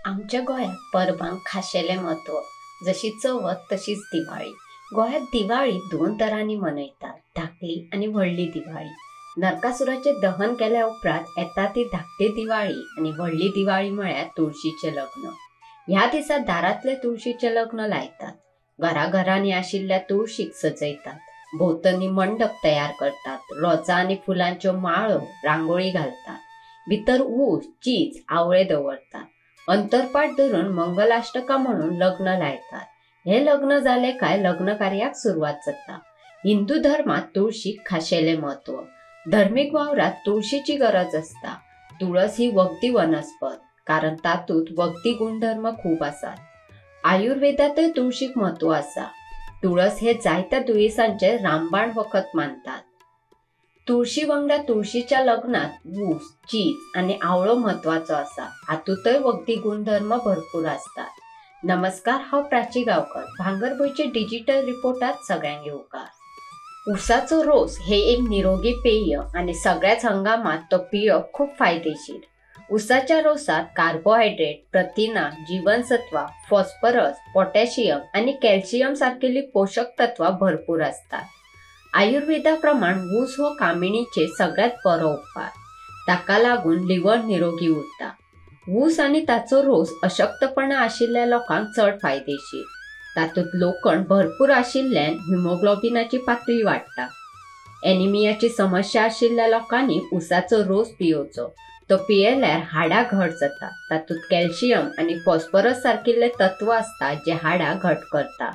आमच्या गोंयांत परबांक खाशेलें म्हत्व. जशी चवथ तशीच दिवाळी. गोंयांत दिवाळी दोन तरांनी मनयतात, धाकली आनी व्हडली दिवाळी. नरकासुराचें दहन केल्या उपरांत येता ती धाकटी दिवाळी आनी व्हडली दिवाळी म्हळ्यार तुळशीचें लग्न. ह्या दिसा दारांतले तुळशीचें लग्न लायतात. घराघरांनी आशिल्ल्या तुळशीक सजयतात. भोंवतणी मंडप तयार करतात. रोजां आनी फुलांच्यो माळो, रांगोळी घालतात. भितर ऊस, चीज, आवळे दवरतात. अंतरपाट धरून मंगलाष्टका म्हणून लग्न लायतात. हे लग्न जाले काय लग्न कार्याक सुरवात जाता. हिंदू धर्मात तुळशीक खाशेलें म्हत्व. धर्मीक वावरात तुळशीची गरज असता. तुळस ही वखदी वनस्पत, कारण तातूंत वखदी गुणधर्म खूप आसात. आयुर्वेदातय तुळशीक म्हत्व आसा. तुळस हे जायत्या दुयेंसांचे रामबाण वखद मानतात. तुळशी वांगडा तुळशीच्या लग्नात ऊस, चीज आनी आवळो म्हत्वाचो आसा. हातूंतय वखदी गुणधर्म भरपूर असतात. नमस्कार, हांव प्राची गांवकर. भांगरभूंयचे डिजिटल रिपोर्टात सगळ्यांक येवकार. ऊसाचो रोस हे एक निरोगी पेय आनी सगळ्याच हंगामात तो पिवप खूप फायदेशीर. ऊसाच्या रोसात कार्बोहायड्रेट, प्रथिना, जीवनसत्वा, फॉस्फरस, पोटॅशियम आनी कॅल्शियम सारकेली पोषक तत्वां भरपूर असतात. आयुर्वेदाप्रमाण ऊस हो कामिणीचे सगळ्यात बरो उपाय. ताका लागून लिव्हर निरोगी उरता. ऊस आनी ताचो रोस अशक्तपणा आशिल्ल्या लोकांक चड फायदेशीर. तातूंत लोकण भरपूर आशिल्ल्यान हिमोग्लोबिनाची पातळी वाडटा. एनिमियाची समस्या आशिल्ल्या लोकांनी ऊसाचो रोस पिवचो. तो पियेल्यार हाडां घट जाता. तातूंत कॅल्शियम आनी फॉस्फरस सारकिल्ले तत्व असतात जे हाडां घट करता.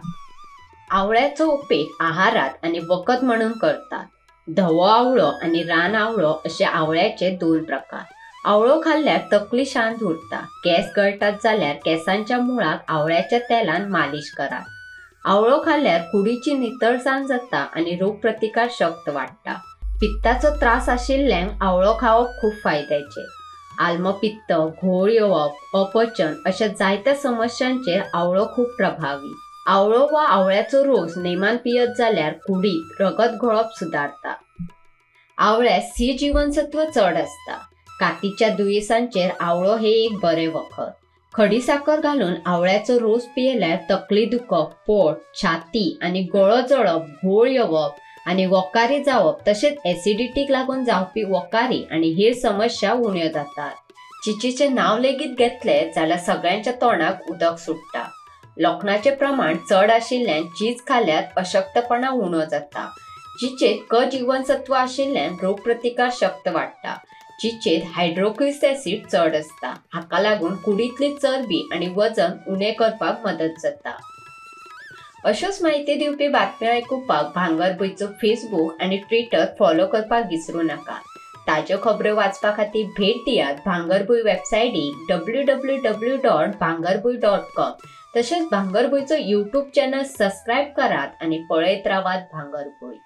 आवळ्याचो उपेग आहारात आनी वखद म्हणून करतात. धवो आवळो आनी रान आवळो अशे आवळ्याचे दोन प्रकार. आवळो खाल्ल्यार तकली शांत उरता. केस गळटात जाल्यार केसांच्या मुळाक आवळ्याच्या तेलान मालिश करा. आवळो खाल्ल्यार कुडीची नितळसाण जाता आनी रोगप्रतिकार शक्त वाडटा. पित्ताचो त्रास आशिल्ल्यांक आवळो खावप खूप फायद्याचे. आल्मपित्त, घोळ येवप, अपचन अशा जायत्या समस्यांचेर आवळो खूप प्रभावी. आवळो वा आवळ्याचो रोस नेमान पियत जाल्यार कुडीत रगत घोळप सुदारता. आवळ्यात सी जीवनसत्व चड असता. कातीच्या दुयेंसांचेर आवळो हे एक बरे वखद. खडीसाकर घालून आवळ्याचो रोस पियेल्यार तकली दुखप, पोट, छाती आनी गळो जळप, घोळ येवप आनी वकारी जावप तशेंच एसिडिटीक लागून जावपी वकारी आनी हेर समस्या उण्यो जातात. चिचेचें नांव लेगीत घेतले जाल्यार सगळ्यांच्या तोंडाक उदक सुट्टा. लोखणाचें प्रमाण चड आशिल्ल्यान चीज खाल्यार अशक्तपणा उणो जाता. चिचेत क जीवनसत्व आशिल्ल्यान रोगप्रतिकार शक्त वाडटा. चिचेत हायड्रोक्सिक ऍसिड चड असता. हाका लागून कुडींतली चरबी आनी वजन उणें करपाक मदत जाता. अश्योच म्हायती दिवपी बातम्यो आयकुपाक भांगरभूंयचो फेसबूक आनी ट्विटर फॉलो करपाक विसरूं नाका. ताज्यो खबरो वाचपा खातीर भेट दियात भांगरभूंय वेबसायटीक www.bhangarbuy.com. तशेंच भांगरभूंयचो यूट्यूब चॅनल सबस्क्रायब करात आनी पळयत रावात भांगरभूंय.